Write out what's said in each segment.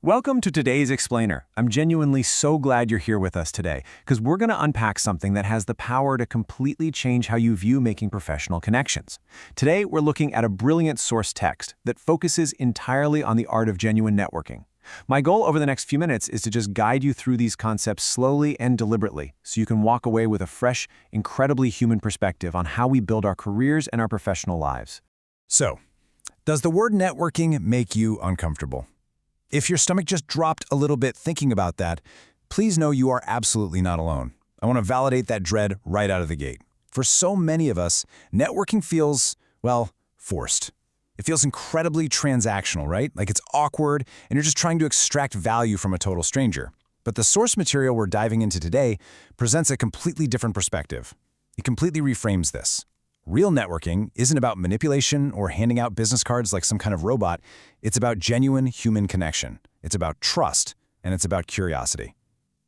Welcome to today's Explainer. I'm genuinely so glad you're here with us today, because we're going to unpack something that has the power to completely change how you view making professional connections. Today, we're looking at a brilliant source text that focuses entirely on the art of genuine networking. My goal over the next few minutes is to just guide you through these concepts slowly and deliberately, so you can walk away with a fresh, incredibly human perspective on how we build our careers and our professional lives. So, does the word networking make you uncomfortable? If your stomach just dropped a little bit thinking about that, please know you are absolutely not alone. I want to validate that dread right out of the gate. For so many of us, networking feels, well, forced. It feels incredibly transactional, right? Like it's awkward and you're just trying to extract value from a total stranger. But the source material we're diving into today presents a completely different perspective. It completely reframes this. Real networking isn't about manipulation or handing out business cards like some kind of robot. It's about genuine human connection. It's about trust, and it's about curiosity.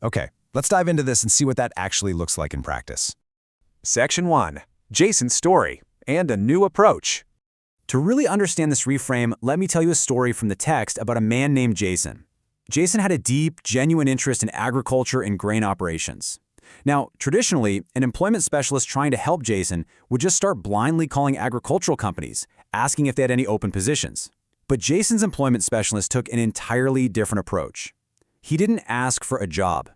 Okay, let's dive into this and see what that actually looks like in practice. Section 1. Jason's story and a new approach. To really understand this reframe, let me tell you a story from the text about a man named Jason. Jason had a deep, genuine interest in agriculture and grain operations. Now, traditionally, an employment specialist trying to help Jason would just start blindly calling agricultural companies, asking if they had any open positions. But Jason's employment specialist took an entirely different approach. He didn't ask for a job.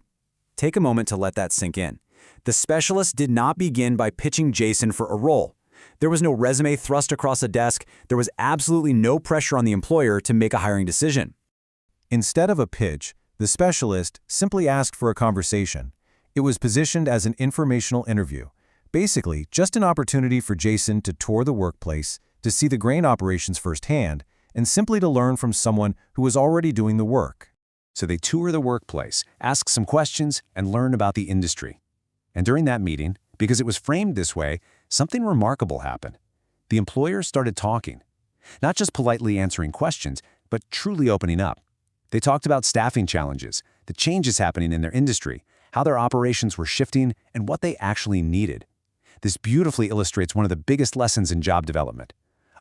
Take a moment to let that sink in. The specialist did not begin by pitching Jason for a role. There was no resume thrust across a desk. There was absolutely no pressure on the employer to make a hiring decision. Instead of a pitch, the specialist simply asked for a conversation. It was positioned as an informational interview, basically just an opportunity for Jason to tour the workplace, to see the grain operations firsthand, and simply to learn from someone who was already doing the work. So they tour the workplace, ask some questions, and learn about the industry. And during that meeting, because it was framed this way, something remarkable happened. The employer started talking, not just politely answering questions, but truly opening up. They talked about staffing challenges, the changes happening in their industry, how their operations were shifting, and what they actually needed. This beautifully illustrates one of the biggest lessons in job development.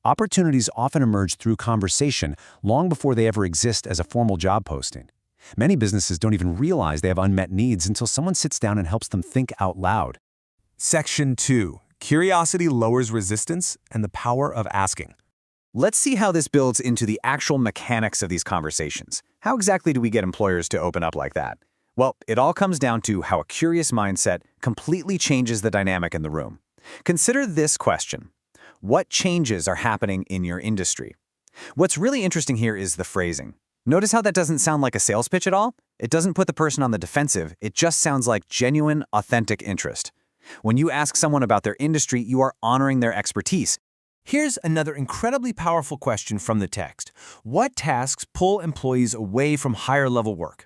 Opportunities often emerge through conversation long before they ever exist as a formal job posting. Many businesses don't even realize they have unmet needs until someone sits down and helps them think out loud. Section 2. Curiosity lowers resistance and the power of asking. Let's see how this builds into the actual mechanics of these conversations. How exactly do we get employers to open up like that? Well, it all comes down to how a curious mindset completely changes the dynamic in the room. Consider this question. What changes are happening in your industry? What's really interesting here is the phrasing. Notice how that doesn't sound like a sales pitch at all? It doesn't put the person on the defensive. It just sounds like genuine, authentic interest. When you ask someone about their industry, you are honoring their expertise. Here's another incredibly powerful question from the text. What tasks pull employees away from higher-level work?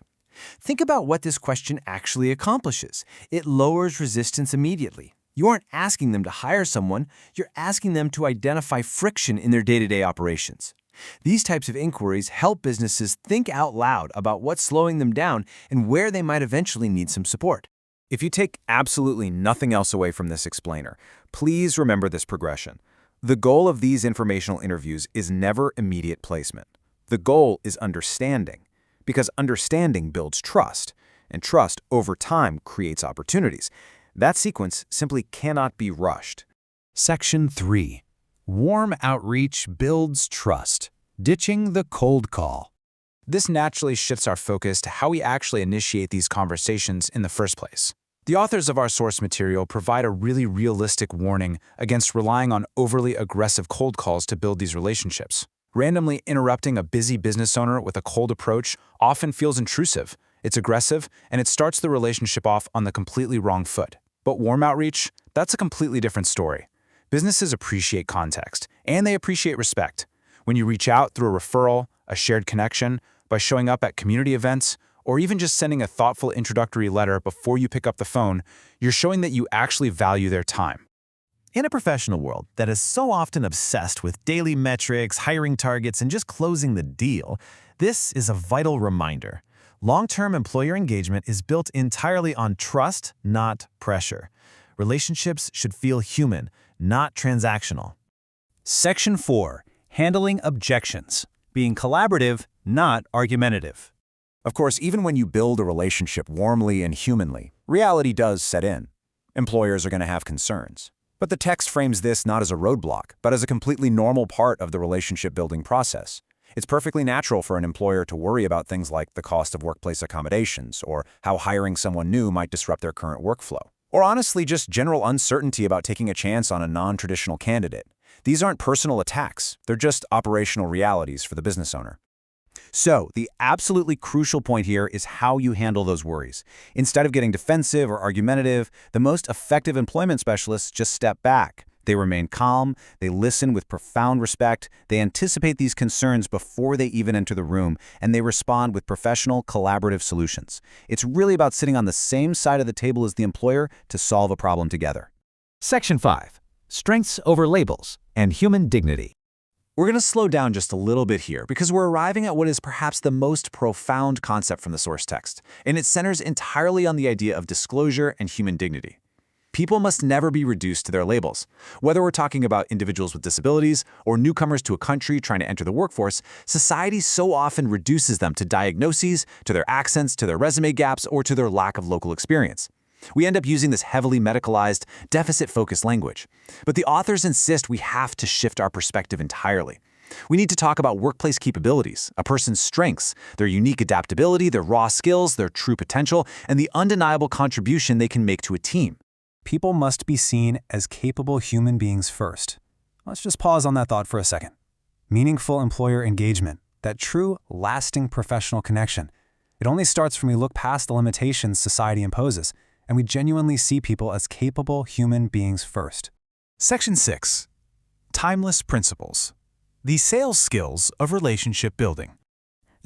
Think about what this question actually accomplishes. It lowers resistance immediately. You aren't asking them to hire someone, you're asking them to identify friction in their day-to-day operations. These types of inquiries help businesses think out loud about what's slowing them down and where they might eventually need some support. If you take absolutely nothing else away from this explainer, please remember this progression. The goal of these informational interviews is never immediate placement. The goal is understanding. Because understanding builds trust, and trust over time creates opportunities. That sequence simply cannot be rushed. Section 3. Warm outreach builds trust. Ditching the cold call. This naturally shifts our focus to how we actually initiate these conversations in the first place. The authors of our source material provide a really realistic warning against relying on overly aggressive cold calls to build these relationships. Randomly interrupting a busy business owner with a cold approach often feels intrusive, it's aggressive, and it starts the relationship off on the completely wrong foot. But warm outreach, that's a completely different story. Businesses appreciate context, and they appreciate respect. When you reach out through a referral, a shared connection, by showing up at community events, or even just sending a thoughtful introductory letter before you pick up the phone, you're showing that you actually value their time. In a professional world that is so often obsessed with daily metrics, hiring targets, and just closing the deal, this is a vital reminder. Long-term employer engagement is built entirely on trust, not pressure. Relationships should feel human, not transactional. Section 4. Handling objections. Being collaborative, not argumentative. Of course, even when you build a relationship warmly and humanly, reality does set in. Employers are going to have concerns. But the text frames this not as a roadblock, but as a completely normal part of the relationship-building process. It's perfectly natural for an employer to worry about things like the cost of workplace accommodations or how hiring someone new might disrupt their current workflow. Or honestly, just general uncertainty about taking a chance on a non-traditional candidate. These aren't personal attacks, they're just operational realities for the business owner. So, the absolutely crucial point here is how you handle those worries. Instead of getting defensive or argumentative, the most effective employment specialists just step back. They remain calm, they listen with profound respect, they anticipate these concerns before they even enter the room, and they respond with professional, collaborative solutions. It's really about sitting on the same side of the table as the employer to solve a problem together. Section 5. Strengths over labels and human dignity. We're going to slow down just a little bit here because we're arriving at what is perhaps the most profound concept from the source text, and it centers entirely on the idea of disclosure and human dignity. People must never be reduced to their labels. Whether we're talking about individuals with disabilities or newcomers to a country trying to enter the workforce, society so often reduces them to diagnoses, to their accents, to their resume gaps, or to their lack of local experience. We end up using this heavily medicalized, deficit-focused language. But the authors insist we have to shift our perspective entirely. We need to talk about workplace capabilities, a person's strengths, their unique adaptability, their raw skills, their true potential, and the undeniable contribution they can make to a team. People must be seen as capable human beings first. Let's just pause on that thought for a second. Meaningful employer engagement, that true, lasting professional connection. It only starts when we look past the limitations society imposes, and we genuinely see people as capable human beings first. Section 6. Timeless Principles. The sales skills of relationship building.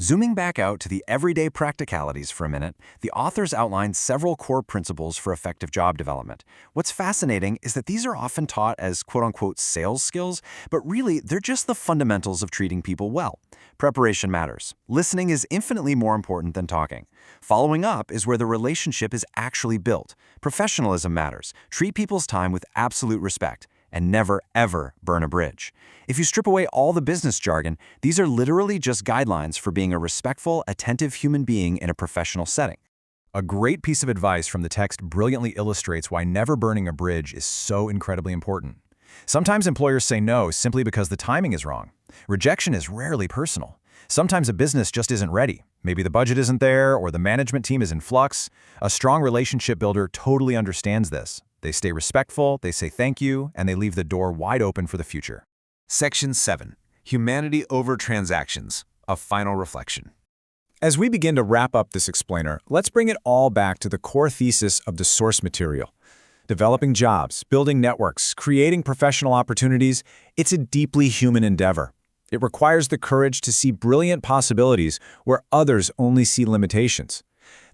Zooming back out to the everyday practicalities for a minute, the authors outline several core principles for effective job development. What's fascinating is that these are often taught as quote-unquote sales skills, but really they're just the fundamentals of treating people well. Preparation matters. Listening is infinitely more important than talking. Following up is where the relationship is actually built. Professionalism matters. Treat people's time with absolute respect. And never, ever burn a bridge. If you strip away all the business jargon, these are literally just guidelines for being a respectful, attentive human being in a professional setting. A great piece of advice from the text brilliantly illustrates why never burning a bridge is so incredibly important. Sometimes employers say no simply because the timing is wrong. Rejection is rarely personal. Sometimes a business just isn't ready. Maybe the budget isn't there or the management team is in flux. A strong relationship builder totally understands this. They stay respectful, they say thank you, and they leave the door wide open for the future. Section 7. Humanity over transactions. A final reflection. As we begin to wrap up this explainer, let's bring it all back to the core thesis of the source material. Developing jobs, building networks, creating professional opportunities, it's a deeply human endeavor. It requires the courage to see brilliant possibilities where others only see limitations.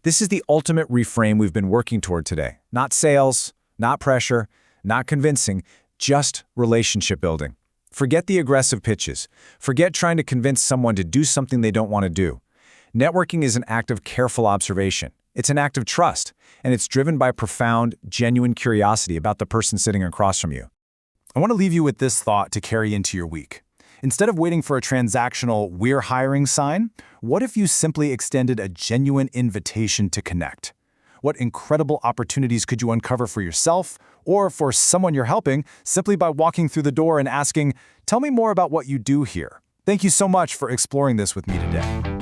This is the ultimate reframe we've been working toward today. Not sales, not pressure, not convincing, just relationship building. Forget the aggressive pitches. Forget trying to convince someone to do something they don't want to do. Networking is an act of careful observation. It's an act of trust, and it's driven by profound, genuine curiosity about the person sitting across from you. I want to leave you with this thought to carry into your week. Instead of waiting for a transactional "we're hiring" sign, what if you simply extended a genuine invitation to connect? What incredible opportunities could you uncover for yourself or for someone you're helping simply by walking through the door and asking, "Tell me more about what you do here." Thank you so much for exploring this with me today.